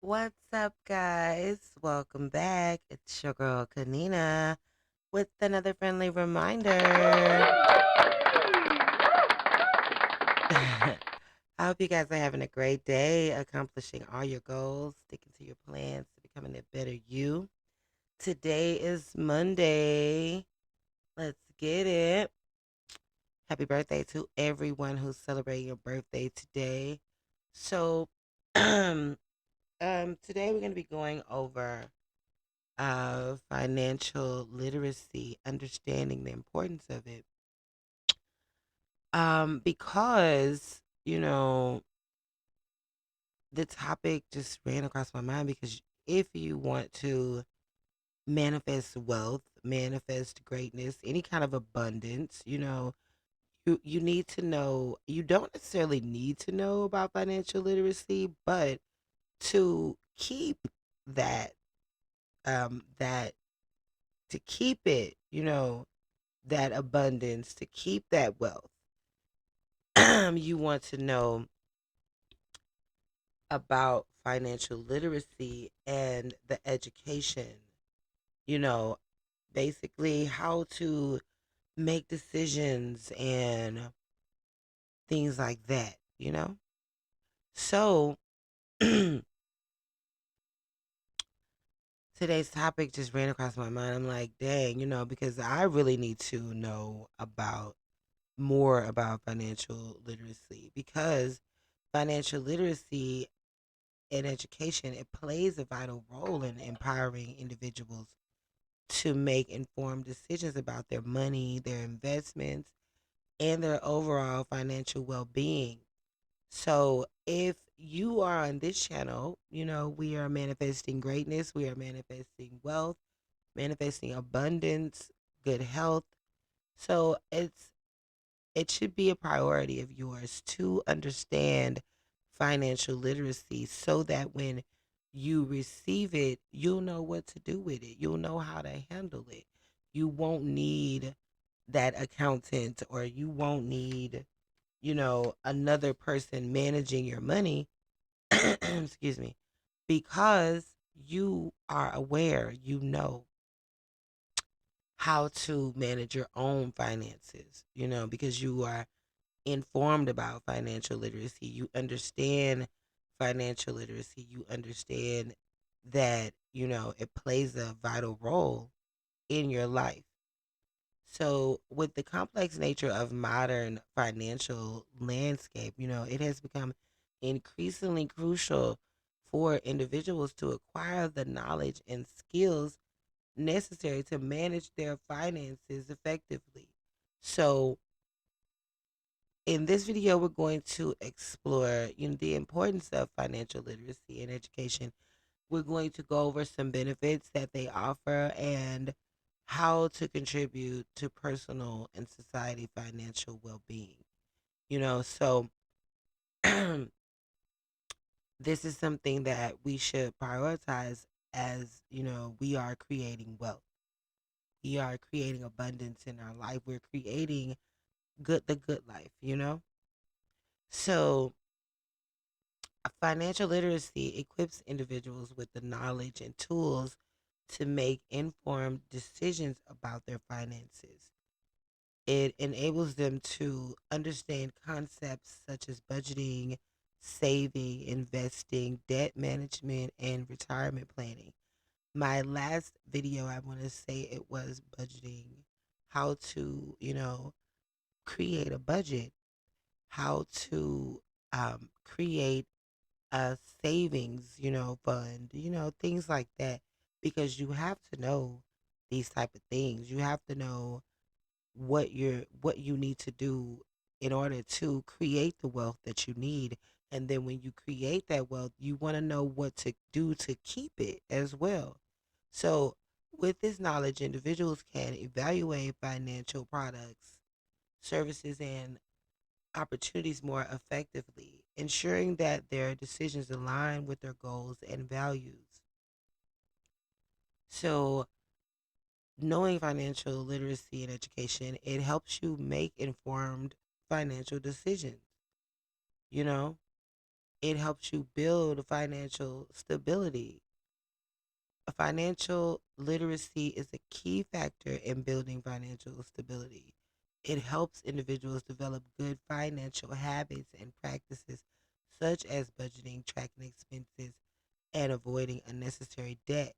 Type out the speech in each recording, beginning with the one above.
What's up, guys? Welcome back. It's your girl, Kanina, with another friendly reminder. I hope you guys are having a great day, accomplishing all your goals, sticking to your plans to becoming a better you. Today is Monday. Let's get it. Happy birthday to everyone who's celebrating your birthday today. So, today we're going to be going over financial literacy, understanding the importance of it. Because, the topic just ran across my mind because if you want to manifest wealth, manifest greatness, any kind of abundance, you need to know, you don't necessarily need to know about financial literacy, but to keep that, that to keep it, that abundance, to keep that wealth, you want to know about financial literacy and the education, you know, basically how to make decisions and things like that. So today's topic just ran across my mind. I'm like, dang, because I really need to know about more about financial literacy because financial literacy in education, it plays a vital role in empowering individuals to make informed decisions about their money, their investments, and their overall financial well being. So, if you are on this channel, we are manifesting greatness, we are manifesting wealth, manifesting abundance, good health. So, it should be a priority of yours to understand financial literacy so that when you receive it, you'll know what to do with it. You'll know how to handle it. You won't need that accountant or you won't need, another person managing your money. Excuse me. Because you are aware, how to manage your own finances, because you are informed about financial literacy. You understand financial literacy. You understand that, it plays a vital role in your life. So, with the complex nature of modern financial landscape, it has become increasingly crucial for individuals to acquire the knowledge and skills necessary to manage their finances effectively. So, in this video, we're going to explore, the importance of financial literacy and education. We're going to go over some benefits that they offer and how to contribute to personal and society financial well-being. So this is something that we should prioritize as, we are creating wealth. We are creating abundance in our life. We're creating the good life. So financial literacy equips individuals with the knowledge and tools to make informed decisions about their finances. It enables them to understand concepts such as budgeting, saving, investing, debt management, and retirement planning. My last video, I want to say it was budgeting, how to, create a budget, how to create a savings, fund, things like that, because you have to know these type of things. You have to know what you need to do in order to create the wealth that you need. And then when you create that wealth, you want to know what to do to keep it as well. So, with this knowledge, individuals can evaluate financial products, services, and opportunities more effectively, ensuring that their decisions align with their goals and values. So, knowing financial literacy and education, it helps you make informed financial decisions, you know? It helps you build financial stability. Financial literacy is a key factor in building financial stability. It helps individuals develop good financial habits and practices such as budgeting, tracking expenses, and avoiding unnecessary debt.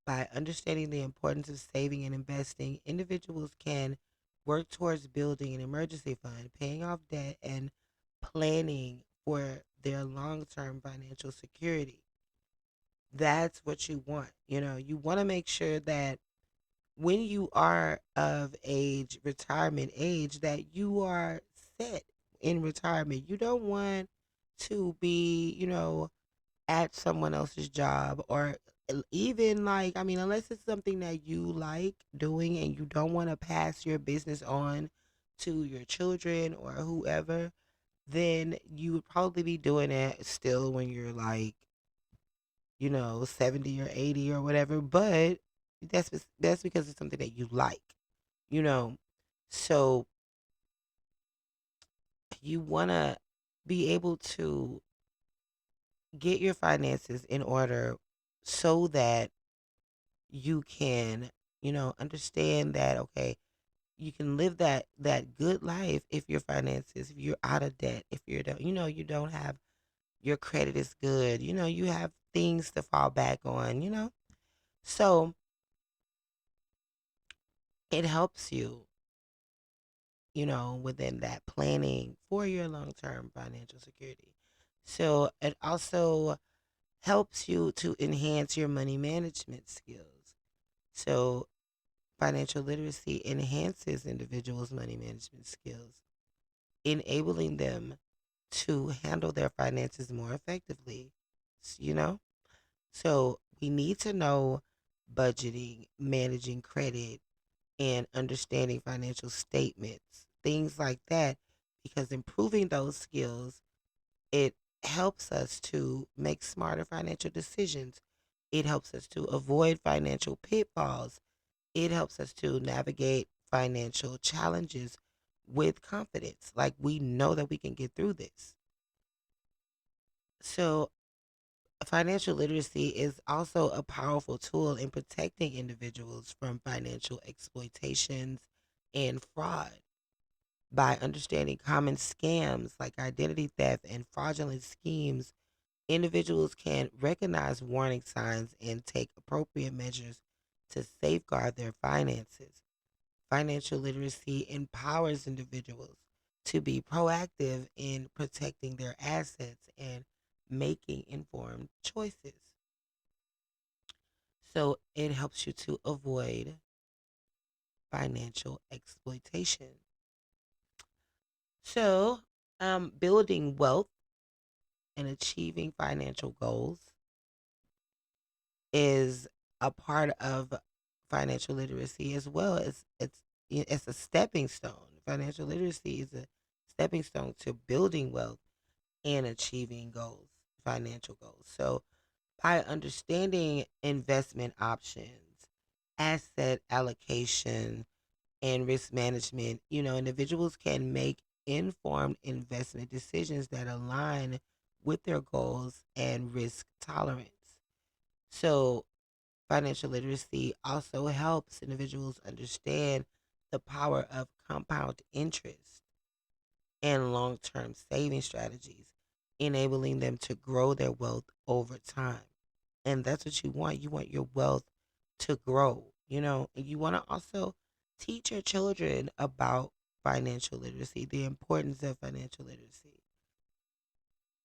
By understanding the importance of saving and investing, individuals can work towards building an emergency fund, paying off debt, and planning for their long term financial security. That's what you want. You want to make sure that when you are of age, retirement age, that you are set in retirement. You don't want to be, at someone else's job, or even, like, I mean, unless it's something that you like doing and you don't want to pass your business on to your children or whoever, then you would probably be doing it still when you're like, 70 or 80 or whatever, but that's because it's something that you like, you know. So you want to be able to get your finances in order so that you can, understand that, okay, you can live that good life if your finances, if you're out of debt, if you're don't, you don't have, your credit is good, you have things to fall back on. So it helps you, within that planning for your long-term financial security. So it also helps you to enhance your money management skills. So financial literacy enhances individuals' money management skills, enabling them to handle their finances more effectively. s- You know? So we need to know budgeting, managing credit, and understanding financial statements, things like that, because improving those skills, it helps us to make smarter financial decisions. It helps us to avoid financial pitfalls. It helps us to navigate financial challenges with confidence. Like, we know that we can get through this. So, financial literacy is also a powerful tool in protecting individuals from financial exploitations and fraud. By understanding common scams like identity theft and fraudulent schemes, individuals can recognize warning signs and take appropriate measures to safeguard their finances. Financial literacy empowers individuals to be proactive in protecting their assets and making informed choices. So it helps you to avoid financial exploitation. So, building wealth and achieving financial goals is a part of financial literacy as well. It's a stepping stone. Financial literacy is a stepping stone to building wealth and achieving goals, financial goals. So by understanding investment options, asset allocation, and risk management, individuals can make informed investment decisions that align with their goals and risk tolerance. So, financial literacy also helps individuals understand the power of compound interest and long term saving strategies, enabling them to grow their wealth over time. And that's what you want. You want your wealth to grow, and you want to also teach your children about financial literacy, the importance of financial literacy,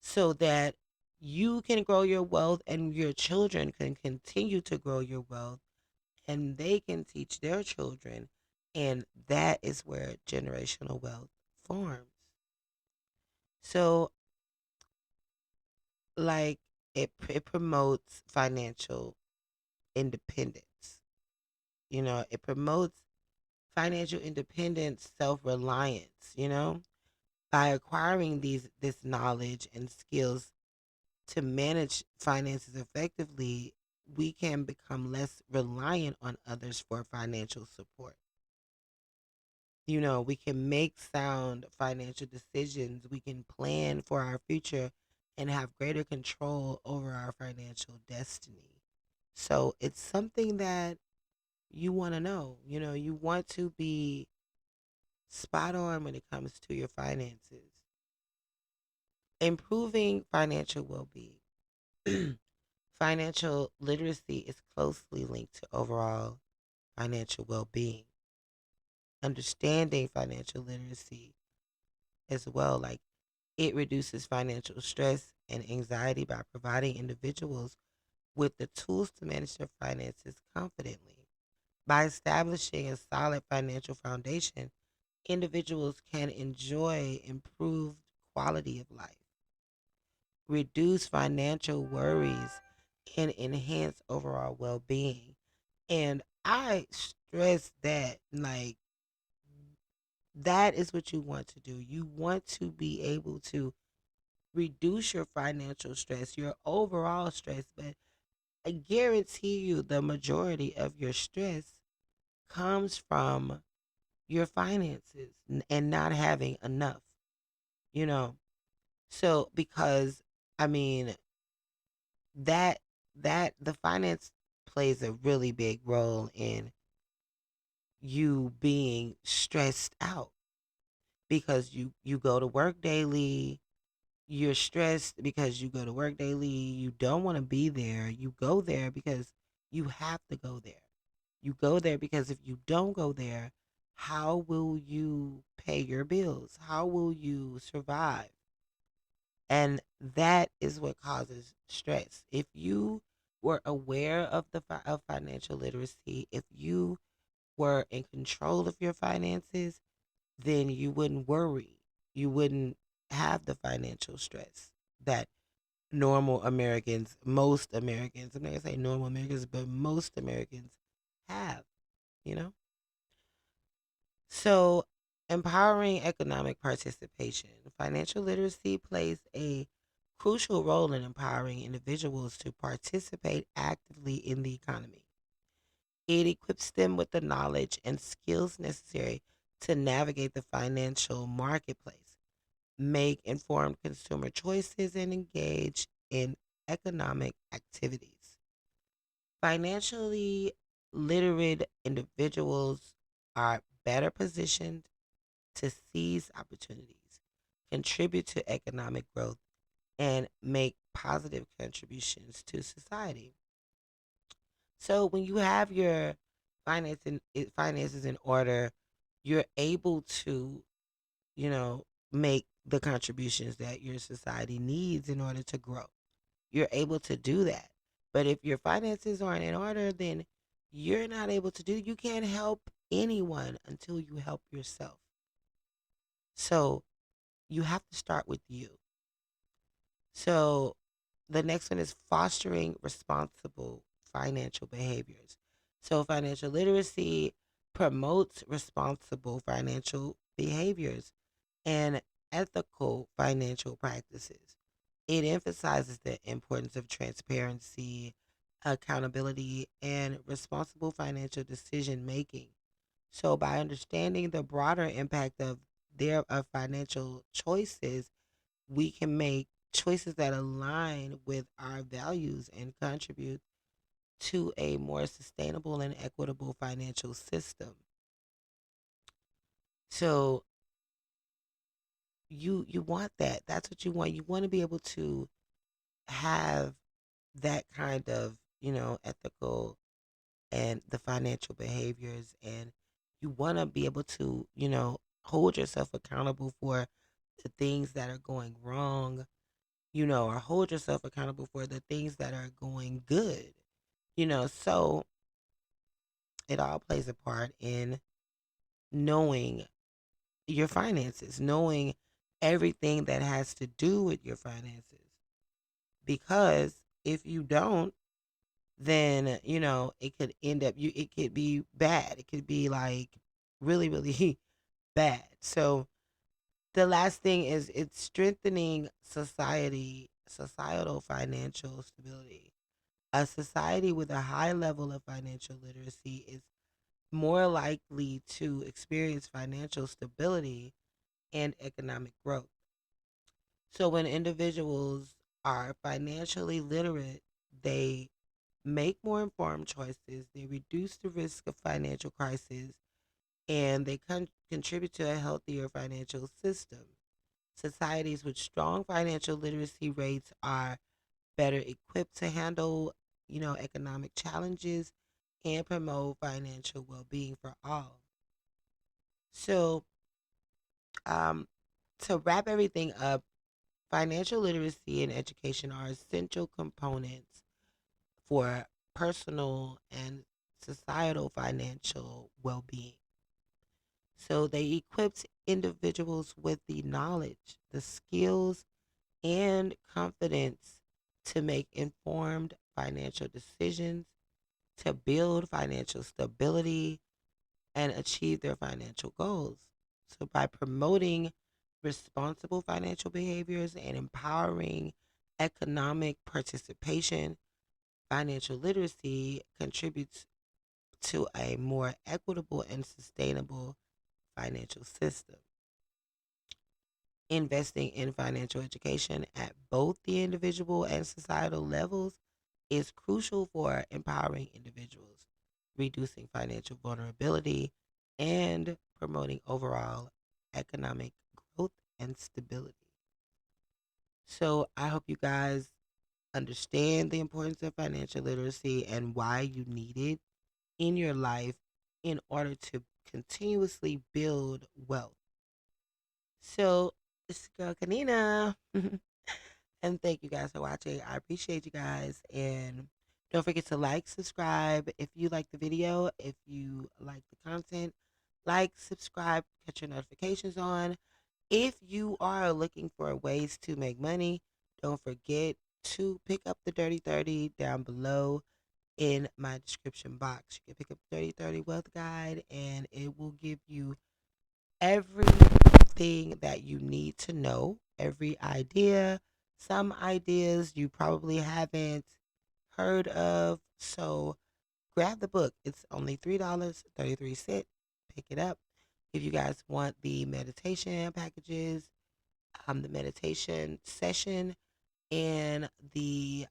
so that you can grow your wealth and your children can continue to grow your wealth and they can teach their children. And that is where generational wealth forms. So, like, it promotes financial independence. It promotes financial independence, self reliance. By acquiring this knowledge and skills to manage finances effectively, we can become less reliant on others for financial support. We can make sound financial decisions. We can plan for our future and have greater control over our financial destiny. So it's something that you want to know. You know, you want to be spot on when it comes to your finances. Improving financial well being. Financial literacy is closely linked to overall financial well being. Understanding financial literacy as well, like it reduces financial stress and anxiety by providing individuals with the tools to manage their finances confidently. By establishing a solid financial foundation, individuals can enjoy improved quality of life, reduce financial worries, and enhance overall well being. And I stress that, like, that is what you want to do. You want to be able to reduce your financial stress, your overall stress, but I guarantee you the majority of your stress comes from your finances and not having enough, you know. So because I mean that the finance plays a really big role in you being stressed out because you go to work daily, you're stressed because you go to work daily, you don't want to be there, you go there because you have to go there. You go there because if you don't go there, how will you pay your bills? How will you survive? And that is what causes stress. If you were aware of of financial literacy, if you were in control of your finances, then you wouldn't worry. You wouldn't have the financial stress that normal Americans, most Americans, I'm not gonna say normal Americans, but most Americans have, you know? So, empowering economic participation. Financial literacy plays a crucial role in empowering individuals to participate actively in the economy. It equips them with the knowledge and skills necessary to navigate the financial marketplace, make informed consumer choices, and engage in economic activities. Financially literate individuals are better positioned to seize opportunities, contribute to economic growth, and make positive contributions to society. So when you have your finances in order, you're able to, you know, make the contributions that your society needs in order to grow. You're able to do that. But if your finances aren't in order, then you're not able to do, you can't help anyone until you help yourself. So you have to start with you. So the next one is fostering responsible financial behaviors. So financial literacy promotes responsible financial behaviors and ethical financial practices. It emphasizes the importance of transparency, accountability, and responsible financial decision making. So by understanding the broader impact of their of financial choices, we can make choices that align with our values and contribute to a more sustainable and equitable financial system. So you want that. That's what you want. You want to be able to have that kind of, ethical and the financial behaviors, and you want to be able to, hold yourself accountable for the things that are going wrong, or hold yourself accountable for the things that are going good. So it all plays a part in knowing your finances, knowing everything that has to do with your finances. Because if you don't, then, it could end up, it could be bad. It could be like really, really bad. So the last thing is it's strengthening societal financial stability. A society with a high level of financial literacy is more likely to experience financial stability and economic growth. So when individuals are financially literate, they make more informed choices, they reduce the risk of financial crisis, and they contribute to a healthier financial system. Societies with strong financial literacy rates are better equipped to handle, economic challenges and promote financial well-being for all. So, um, to wrap everything up, financial literacy and education are essential components for personal and societal financial well-being. So they equipped individuals with the knowledge, the skills, and confidence to make informed financial decisions, to build financial stability, and achieve their financial goals. So, by promoting responsible financial behaviors and empowering economic participation, financial literacy contributes to a more equitable and sustainable financial system. Investing in financial education at both the individual and societal levels is crucial for empowering individuals, reducing financial vulnerability, and promoting overall economic growth and stability. So, I hope you guys understand the importance of financial literacy and why you need it in your life in order to continuously build wealth. So, it's your girl Kanina. And thank you guys for watching. I appreciate you guys. And don't forget to like, subscribe if you like the video, if you like the content. Like, subscribe, catch your notifications on. If you are looking for ways to make money, don't forget to pick up the Dirty 30 down below in my description box. You can pick up the Dirty 30 Wealth Guide, and it will give you everything that you need to know, every idea. Some ideas you probably haven't heard of. So grab the book. It's only $3.33. Pick it up. If you guys want the meditation packages, the meditation session, and the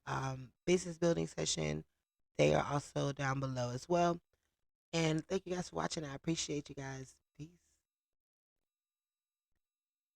business building session, they are also down below as well. And thank you guys for watching. I appreciate you guys.